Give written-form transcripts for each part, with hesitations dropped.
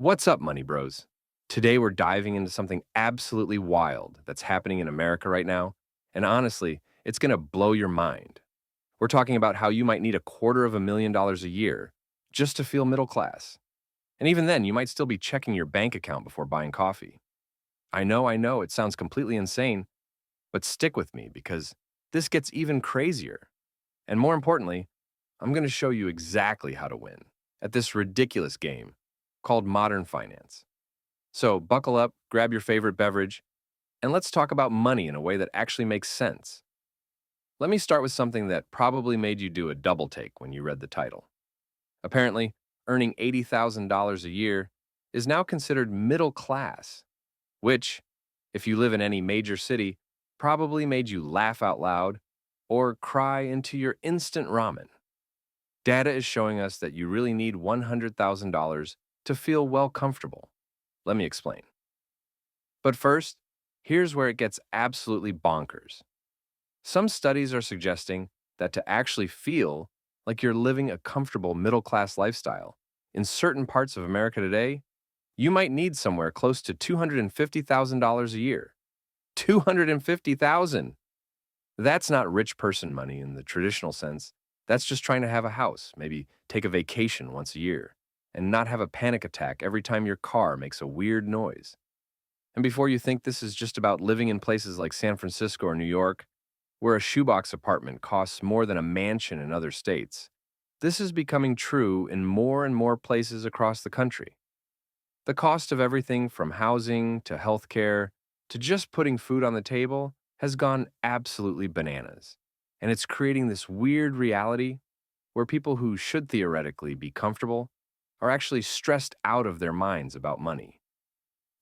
What's up, Money Bros? Today we're diving into something absolutely wild that's happening in America right now, and honestly, it's going to blow your mind. We're talking about how you might need $250,000 a year just to feel middle class. And even then, you might still be checking your bank account before buying coffee. I know, it sounds completely insane, but stick with me because this gets even crazier. And more importantly, I'm going to show you exactly how to win at this ridiculous game called modern finance. So buckle up, grab your favorite beverage, and let's talk about money in a way that actually makes sense. Let me start with something that probably made you do a double take when you read the title. Apparently, earning $80,000 a year is now considered middle class, which, if you live in any major city, probably made you laugh out loud or cry into your instant ramen. Data is showing us that you really need $100,000 to feel well comfortable. Let me explain. But first, here's where it gets absolutely bonkers. Some studies are suggesting that to actually feel like you're living a comfortable middle class lifestyle in certain parts of America today, you might need somewhere close to $250,000 a year. 250,000. That's not rich person money in the traditional sense. That's just trying to have a house, maybe take a vacation once a year, and not have a panic attack every time your car makes a weird noise. And before you think this is just about living in places like San Francisco or New York, where a shoebox apartment costs more than a mansion in other states, this is becoming true in more and more places across the country. The cost of everything from housing to healthcare to just putting food on the table has gone absolutely bananas. And it's creating this weird reality where people who should theoretically be comfortable are actually stressed out of their minds about money.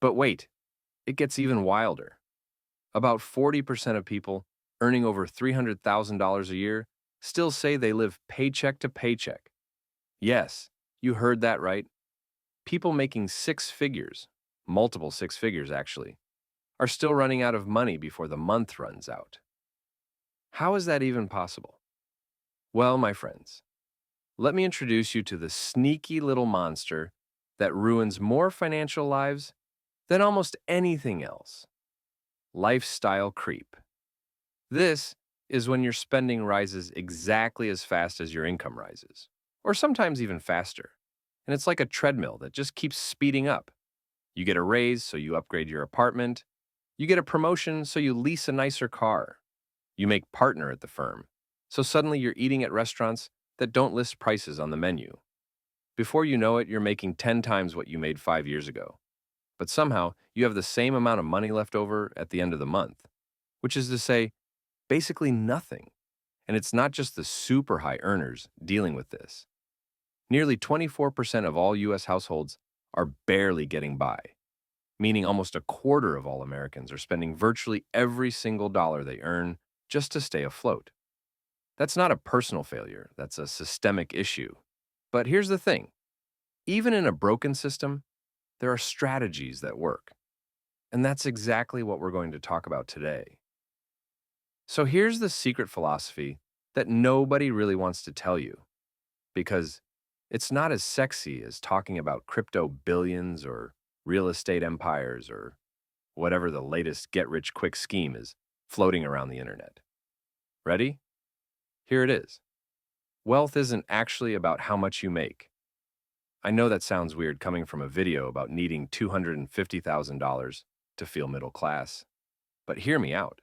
But wait, it gets even wilder. About 40% of people earning over $300,000 a year still say they live paycheck to paycheck. Yes, you heard that right. People making six figures, multiple six figures actually, are still running out of money before the month runs out. How is that even possible? Well, my friends, let me introduce you to the sneaky little monster that ruins more financial lives than almost anything else: lifestyle creep. This is when your spending rises exactly as fast as your income rises, or sometimes even faster. And it's like a treadmill that just keeps speeding up. You get a raise, so you upgrade your apartment. You get a promotion, so you lease a nicer car. You make partner at the firm, so suddenly you're eating at restaurants that don't list prices on the menu. Before you know it, you're making 10 times what you made 5 years ago. But somehow, you have the same amount of money left over at the end of the month, which is to say, basically nothing. And it's not just the super high earners dealing with this. Nearly 24% of all U.S. households are barely getting by, meaning almost a quarter of all Americans are spending virtually every single dollar they earn just to stay afloat. That's not a personal failure, that's a systemic issue. But here's the thing: even in a broken system, there are strategies that work. And that's exactly what we're going to talk about today. So here's the secret philosophy that nobody really wants to tell you, because it's not as sexy as talking about crypto billions or real estate empires or whatever the latest get rich quick scheme is floating around the internet. Ready? Here it is. Wealth isn't actually about how much you make. I know that sounds weird coming from a video about needing $250,000 to feel middle class, but hear me out.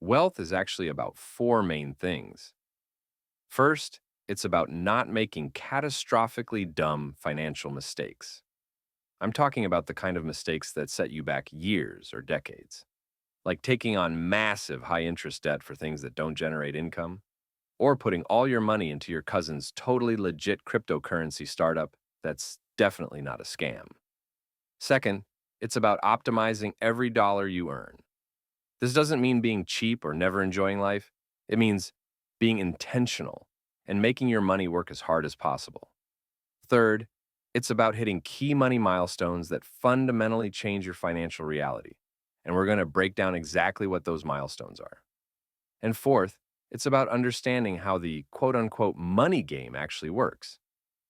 Wealth is actually about four main things. First, it's about not making catastrophically dumb financial mistakes. I'm talking about the kind of mistakes that set you back years or decades, like taking on massive high interest debt for things that don't generate income, or putting all your money into your cousin's totally legit cryptocurrency startup that's definitely not a scam. Second, it's about optimizing every dollar you earn. This doesn't mean being cheap or never enjoying life. It means being intentional and making your money work as hard as possible. Third, it's about hitting key money milestones that fundamentally change your financial reality. And we're going to break down exactly what those milestones are. And fourth, it's about understanding how the quote unquote money game actually works,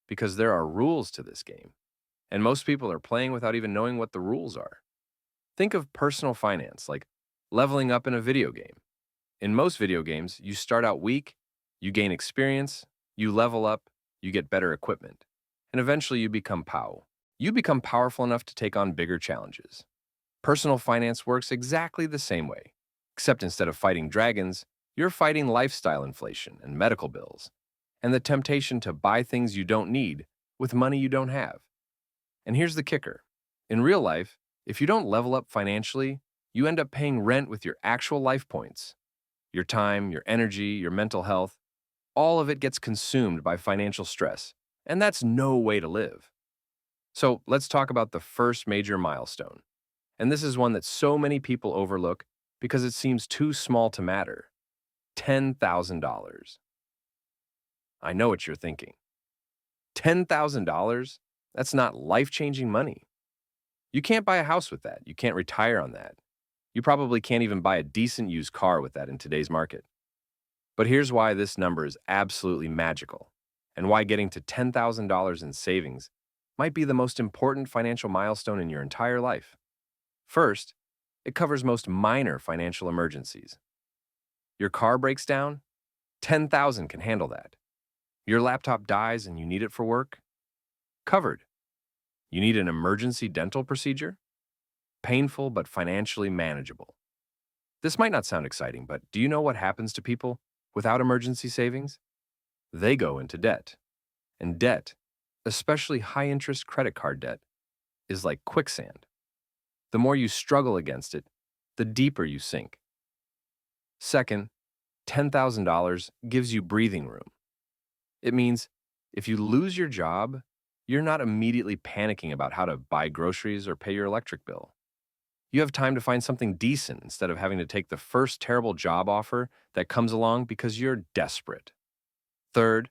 because there are rules to this game. And most people are playing without even knowing what the rules are. Think of personal finance like leveling up in a video game. In most video games, you start out weak, you gain experience, you level up, you get better equipment, and eventually you become POW. You become powerful enough to take on bigger challenges. Personal finance works exactly the same way, except instead of fighting dragons, you're fighting lifestyle inflation and medical bills, and the temptation to buy things you don't need with money you don't have. And here's the kicker. In real life, if you don't level up financially, you end up paying rent with your actual life points. Your time, your energy, your mental health, all of it gets consumed by financial stress, and that's no way to live. So let's talk about the first major milestone. And this is one that so many people overlook because it seems too small to matter. $10,000. I know what you're thinking. $10,000? That's not life-changing money. You can't buy a house with that. You can't retire on that. You probably can't even buy a decent used car with that in today's market. But here's why this number is absolutely magical, and why getting to $10,000 in savings might be the most important financial milestone in your entire life. First, it covers most minor financial emergencies. Your car breaks down? 10,000 can handle that. Your laptop dies and you need it for work? Covered. You need an emergency dental procedure? Painful but financially manageable. This might not sound exciting, but do you know what happens to people without emergency savings? They go into debt. And debt, especially high-interest credit card debt, is like quicksand. The more you struggle against it, the deeper you sink. Second, $10,000 gives you breathing room. It means if you lose your job, you're not immediately panicking about how to buy groceries or pay your electric bill. You have time to find something decent instead of having to take the first terrible job offer that comes along because you're desperate. Third,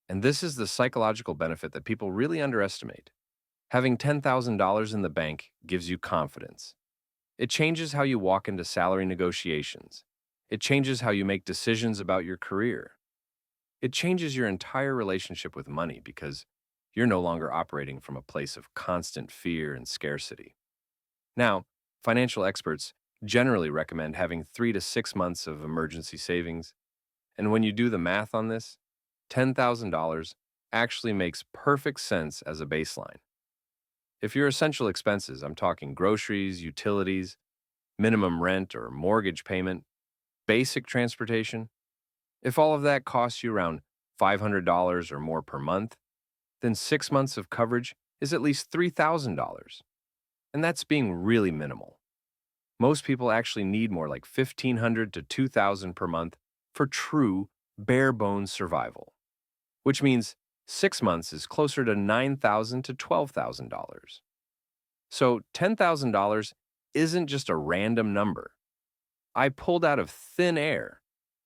and this is the psychological benefit that people really underestimate, having $10,000 in the bank gives you confidence. It changes how you walk into salary negotiations. It changes how you make decisions about your career. It changes your entire relationship with money because you're no longer operating from a place of constant fear and scarcity. Now, financial experts generally recommend having 3 to 6 months of emergency savings, and when you do the math on this, $10,000 actually makes perfect sense as a baseline. If your essential expenses, I'm talking groceries, utilities, minimum rent or mortgage payment, basic transportation, if all of that costs you around $500 or more per month, then 6 months of coverage is at least $3,000. And that's being really minimal. Most people actually need more like $1,500 to $2,000 per month for true bare bones survival, which means 6 months is closer to $9,000 to $12,000. So $10,000 isn't just a random number I pulled out of thin air.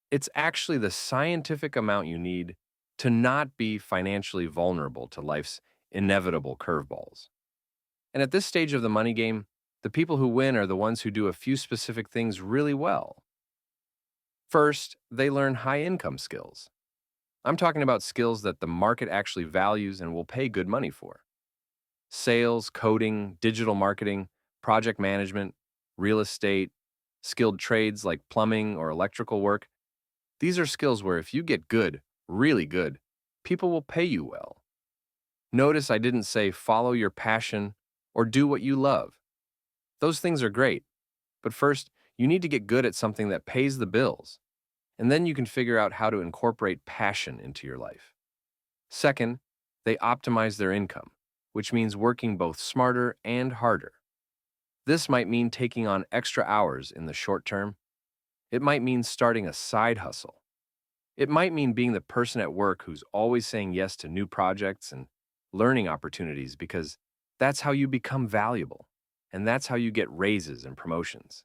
It's actually the scientific amount you need to not be financially vulnerable to life's inevitable curveballs. And at this stage of the money game, the people who win are the ones who do a few specific things really well. First, they learn high-income skills. I'm talking about skills that the market actually values and will pay good money for. Sales, coding, digital marketing, project management, real estate, skilled trades like plumbing or electrical work. These are skills where if you get good, really good, people will pay you well. Notice I didn't say follow your passion or do what you love. Those things are great, but first, you need to get good at something that pays the bills, and then you can figure out how to incorporate passion into your life. Second, they optimize their income, which means working both smarter and harder. This might mean taking on extra hours in the short term. It might mean starting a side hustle. It might mean being the person at work who's always saying yes to new projects and learning opportunities because that's how you become valuable, and that's how you get raises and promotions.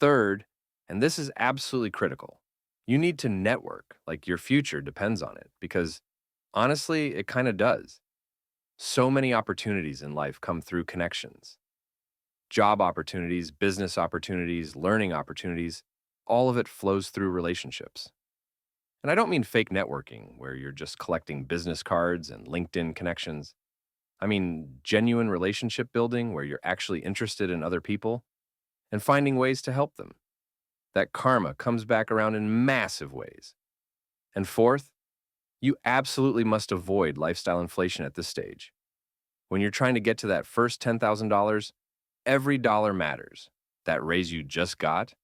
Third, and this is absolutely critical, you need to network like your future depends on it because honestly, it kind of does. So many opportunities in life come through connections. Job opportunities, business opportunities, learning opportunities, all of it flows through relationships. And I don't mean fake networking, where you're just collecting business cards and LinkedIn connections. I mean, genuine relationship building where you're actually interested in other people and finding ways to help them. That karma comes back around in massive ways. And fourth, you absolutely must avoid lifestyle inflation at this stage. When you're trying to get to that first $10,000, every dollar matters. That raise you just got,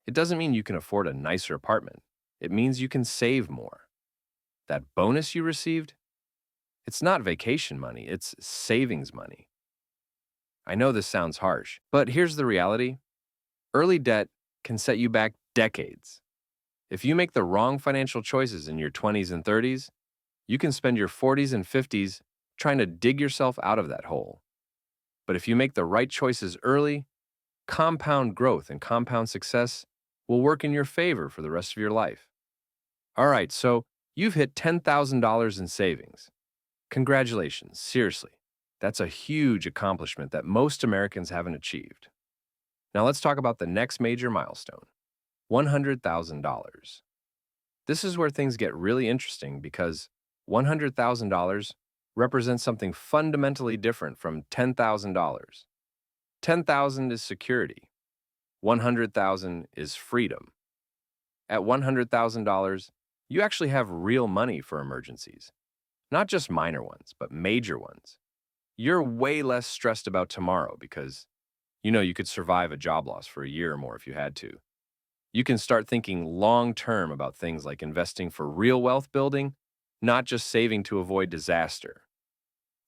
it doesn't mean you can afford a nicer apartment. It means you can save more. That bonus you received, it's not vacation money, it's savings money. I know this sounds harsh, but here's the reality. Early debt can set you back decades. If you make the wrong financial choices in your 20s and 30s, you can spend your 40s and 50s trying to dig yourself out of that hole. But if you make the right choices early, compound growth and compound success will work in your favor for the rest of your life. All right, so you've hit $10,000 in savings. Congratulations, seriously. That's a huge accomplishment that most Americans haven't achieved. Now let's talk about the next major milestone, $100,000. This is where things get really interesting because $100,000 represents something fundamentally different from $10,000. 10,000 is security. 100,000 is freedom. At $100,000, you actually have real money for emergencies. Not just minor ones, but major ones. You're way less stressed about tomorrow because you know you could survive a job loss for a year or more if you had to. You can start thinking long term about things like investing for real wealth building, not just saving to avoid disaster.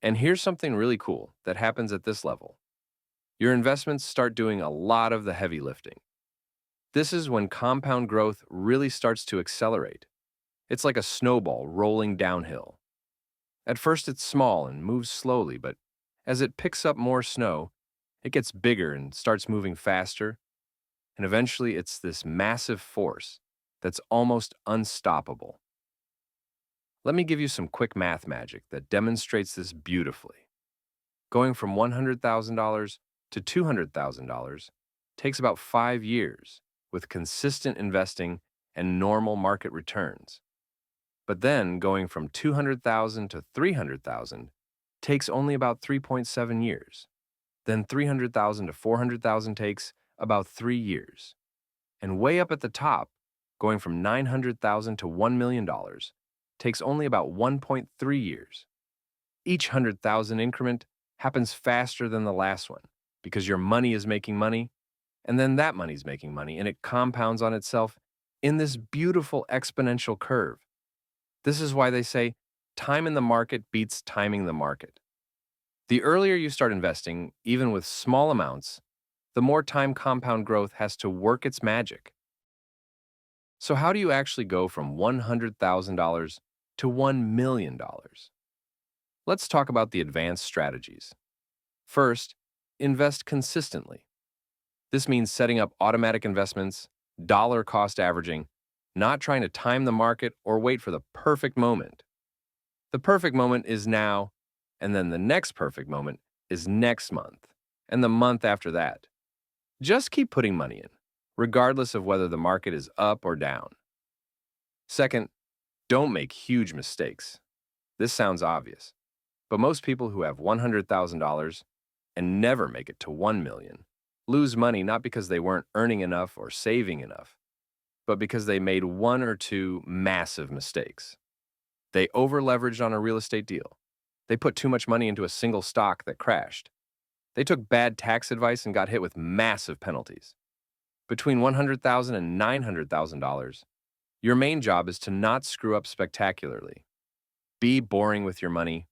And here's something really cool that happens at this level. Your investments start doing a lot of the heavy lifting. This is when compound growth really starts to accelerate. It's like a snowball rolling downhill. At first, it's small and moves slowly, but as it picks up more snow, it gets bigger and starts moving faster. And eventually, it's this massive force that's almost unstoppable. Let me give you some quick math magic that demonstrates this beautifully. Going from $100,000 to $200,000 takes about 5 years with consistent investing and normal market returns. But then going from 200,000 to 300,000 takes only about 3.7 years. Then 300,000 to 400,000 takes about 3 years. And way up at the top, going from 900,000 to $1 million takes only about 1.3 years. Each 100,000 increment happens faster than the last one because your money is making money, and then that money's making money, and it compounds on itself in this beautiful exponential curve. This is why they say time in the market beats timing the market. The earlier you start investing, even with small amounts, the more time compound growth has to work its magic. So how do you actually go from $100,000 to $1 million? Let's talk about the advanced strategies. First, invest consistently. This means setting up automatic investments, dollar cost averaging, not trying to time the market or wait for the perfect moment. The perfect moment is now, and then the next perfect moment is next month, and the month after that. Just keep putting money in, regardless of whether the market is up or down. Second, don't make huge mistakes. This sounds obvious, but most people who have $100,000 and never make it to $1 million lose money not because they weren't earning enough or saving enough, but because they made one or two massive mistakes. They over-leveraged on a real estate deal. They put too much money into a single stock that crashed. They took bad tax advice and got hit with massive penalties. Between $100,000 and $900,000, your main job is to not screw up spectacularly. Be boring with your money.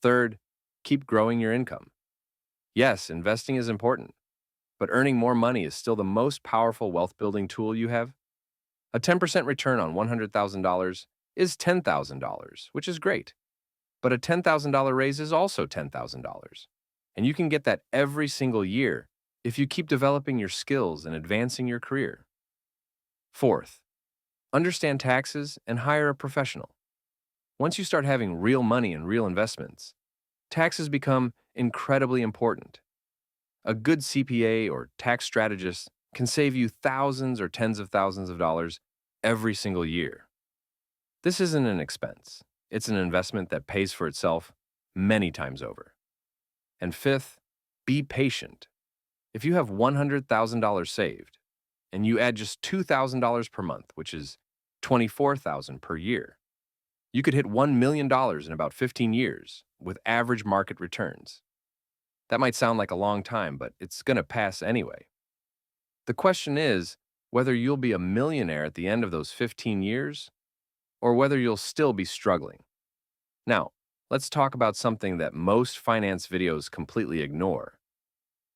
Third, keep growing your income. Yes, investing is important, but earning more money is still the most powerful wealth-building tool you have. A 10% return on $100,000 is $10,000, which is great. But a $10,000 raise is also $10,000. And you can get that every single year if you keep developing your skills and advancing your career. Fourth, understand taxes and hire a professional. Once you start having real money and real investments, taxes become incredibly important. A good CPA or tax strategist can save you thousands or tens of thousands of dollars every single year. This isn't an expense. It's an investment that pays for itself many times over. And fifth, be patient. If you have $100,000 saved and you add just $2,000 per month, which is $24,000 per year, you could hit $1 million in about 15 years with average market returns. That might sound like a long time, but it's going to pass anyway. The question is whether you'll be a millionaire at the end of those 15 years or whether you'll still be struggling. Now, let's talk about something that most finance videos completely ignore,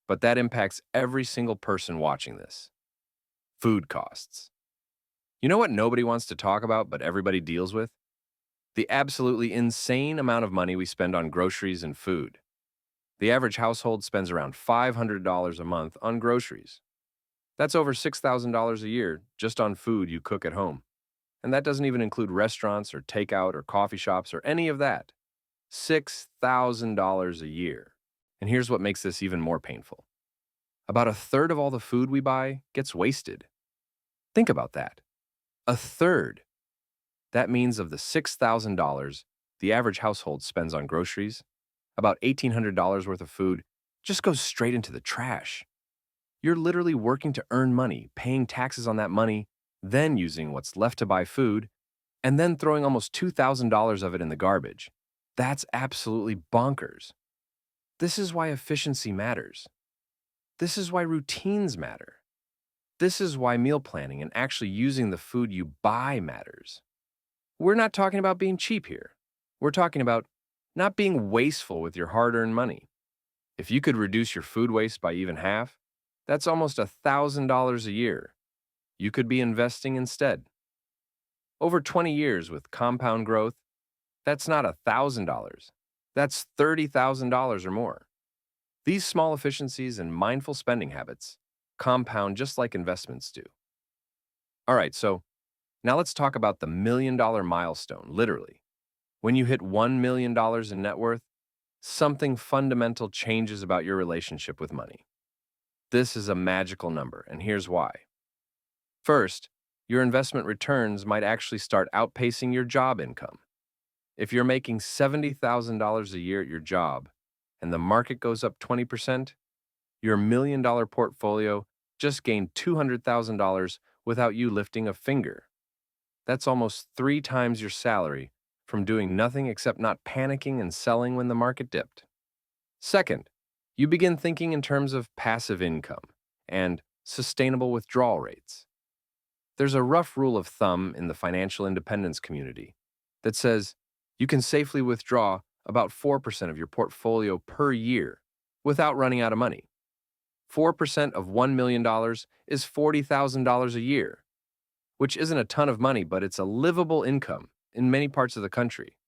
but that impacts every single person watching this: food costs. You know what nobody wants to talk about, but everybody deals with? The absolutely insane amount of money we spend on groceries and food. The average household spends around $500 a month on groceries. That's over $6,000 a year just on food you cook at home. And that doesn't even include restaurants or takeout or coffee shops or any of that. $6,000 a year. And here's what makes this even more painful. About a third of all the food we buy gets wasted. Think about that. A third. That means of the $6,000 the average household spends on groceries, about $1,800 worth of food just goes straight into the trash. You're literally working to earn money, paying taxes on that money, then using what's left to buy food, and then throwing almost $2,000 of it in the garbage. That's absolutely bonkers. This is why efficiency matters. This is why routines matter. This is why meal planning and actually using the food you buy matters. We're not talking about being cheap here. We're talking about not being wasteful with your hard-earned money. If you could reduce your food waste by even half, that's almost $1,000 a year. You could be investing instead. Over 20 years with compound growth, that's not $1,000. That's $30,000 or more. These small efficiencies and mindful spending habits compound just like investments do. All right, so now let's talk about the million-dollar milestone, literally. When you hit $1 million in net worth, something fundamental changes about your relationship with money. This is a magical number, and here's why. First, your investment returns might actually start outpacing your job income. If you're making $70,000 a year at your job and the market goes up 20%, your million-dollar portfolio just gained $200,000 without you lifting a finger. That's almost 3 times your salary from doing nothing except not panicking and selling when the market dipped. Second, you begin thinking in terms of passive income and sustainable withdrawal rates. There's a rough rule of thumb in the financial independence community that says you can safely withdraw about 4% of your portfolio per year without running out of money. 4% of $1 million is $40,000 a year, which isn't a ton of money, but it's a livable income in many parts of the country.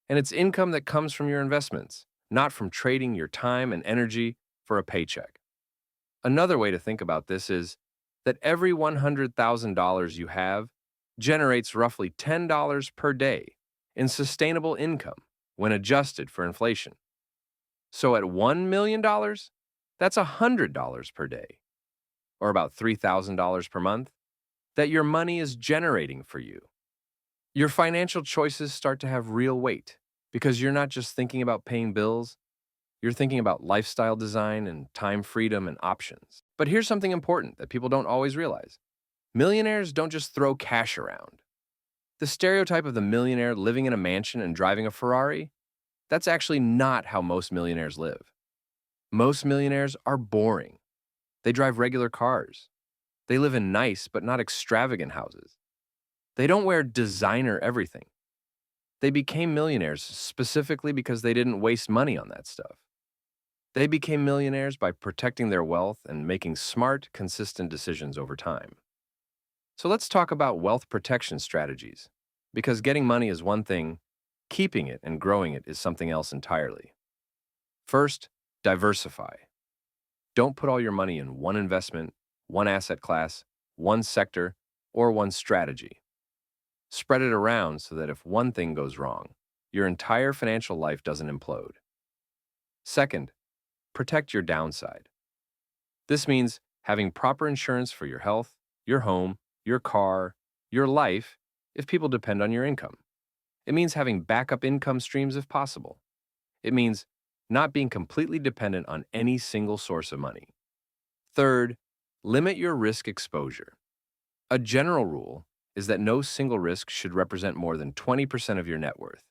And it's income that comes from your investments, not from trading your time and energy for a paycheck. Another way to think about this is that every $100,000 you have generates roughly $10 per day in sustainable income when adjusted for inflation. So at $1 million, that's $100 per day, or about $3,000 per month, that your money is generating for you. Your financial choices start to have real weight because you're not just thinking about paying bills, you're thinking about lifestyle design and time freedom and options. But here's something important that people don't always realize. Millionaires don't just throw cash around. The stereotype of the millionaire living in a mansion and driving a Ferrari, that's actually not how most millionaires live. Most millionaires are boring. They drive regular cars. They live in nice but not extravagant houses. They don't wear designer everything. They became millionaires specifically because they didn't waste money on that stuff. They became millionaires by protecting their wealth and making smart, consistent decisions over time. So let's talk about wealth protection strategies, because getting money is one thing, keeping it and growing it is something else entirely. First, diversify. Don't put all your money in one investment, one asset class, one sector, or one strategy. Spread it around so that if one thing goes wrong, your entire financial life doesn't implode. Second, protect your downside. This means having proper insurance for your health, your home, your car, your life, if people depend on your income. It means having backup income streams if possible. It means not being completely dependent on any single source of money. Third, limit your risk exposure. A general rule is that no single risk should represent more than 20% of your net worth.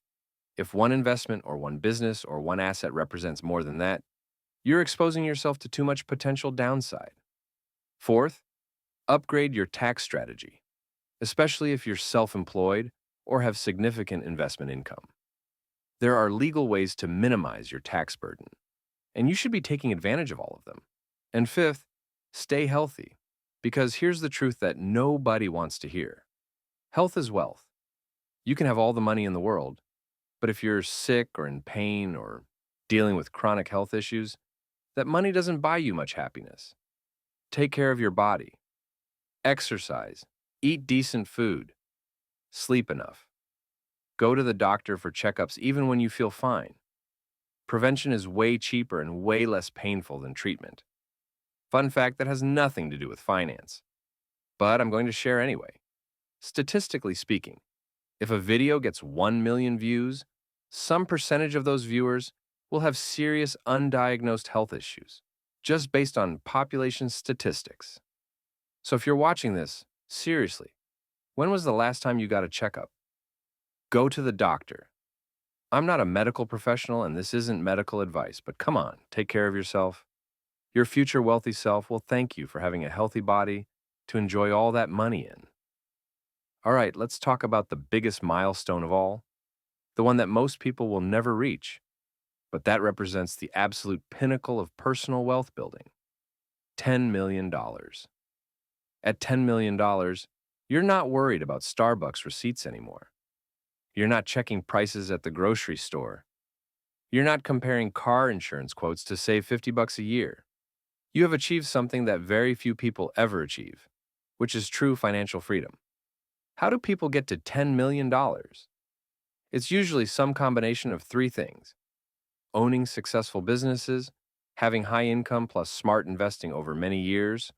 If one investment or one business or one asset represents more than that, you're exposing yourself to too much potential downside. Fourth, upgrade your tax strategy, especially if you're self-employed or have significant investment income. There are legal ways to minimize your tax burden, and you should be taking advantage of all of them. And fifth, stay healthy, because here's the truth that nobody wants to hear. Health is wealth. You can have all the money in the world, but if you're sick or in pain or dealing with chronic health issues, that money doesn't buy you much happiness. Take care of your body. Exercise. Eat decent food. Sleep enough. Go to the doctor for checkups even when you feel fine. Prevention is way cheaper and way less painful than treatment. Fun fact that has nothing to do with finance, but I'm going to share anyway. Statistically speaking, if a video gets 1 million views, some percentage of those viewers will have serious undiagnosed health issues, just based on population statistics. So if you're watching this, seriously, when was the last time you got a checkup? Go to the doctor. I'm not a medical professional and this isn't medical advice, but come on, take care of yourself. Your future wealthy self will thank you for having a healthy body to enjoy all that money in. All right, let's talk about the biggest milestone of all, the one that most people will never reach, but that represents the absolute pinnacle of personal wealth building. $10 million. At $10 million, you're not worried about Starbucks receipts anymore. You're not checking prices at the grocery store. You're not comparing car insurance quotes to save $50 a year. You have achieved something that very few people ever achieve, which is true financial freedom. How do people get to $10 million? It's usually some combination of three things: owning successful businesses, having high income plus smart investing over many years,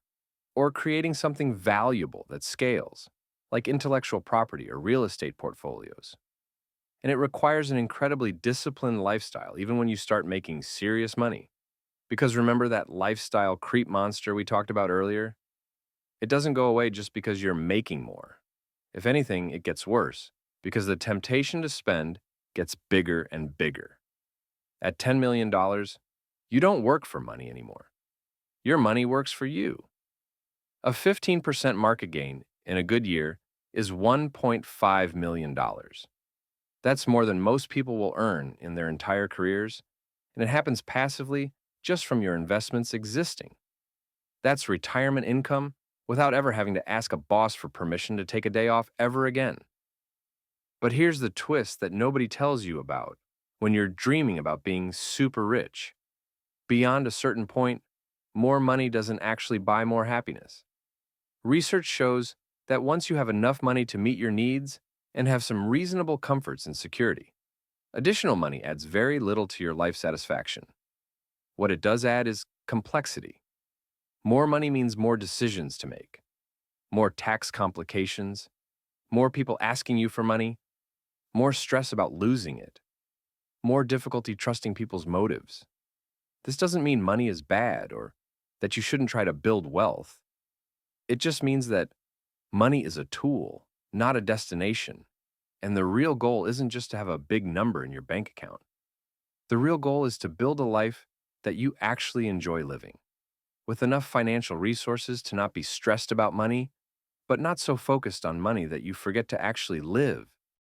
or creating something valuable that scales, like intellectual property or real estate portfolios. And it requires an incredibly disciplined lifestyle, even when you start making serious money. Because remember that lifestyle creep monster we talked about earlier? It doesn't go away just because you're making more. If anything, it gets worse, because the temptation to spend gets bigger and bigger. At $10 million, you don't work for money anymore. Your money works for you. A 15% market gain in a good year is $1.5 million. That's more than most people will earn in their entire careers, and it happens passively just from your investments existing. That's retirement income without ever having to ask a boss for permission to take a day off ever again. But here's the twist that nobody tells you about when you're dreaming about being super rich. Beyond a certain point, more money doesn't actually buy more happiness. Research shows that once you have enough money to meet your needs and have some reasonable comforts and security, additional money adds very little to your life satisfaction. What it does add is complexity. More money means more decisions to make, more tax complications, more people asking you for money, more stress about losing it, more difficulty trusting people's motives. This doesn't mean money is bad or that you shouldn't try to build wealth. It just means that money is a tool, not a destination, and the real goal isn't just to have a big number in your bank account. The real goal is to build a life that you actually enjoy living, with enough financial resources to not be stressed about money, but not so focused on money that you forget to actually live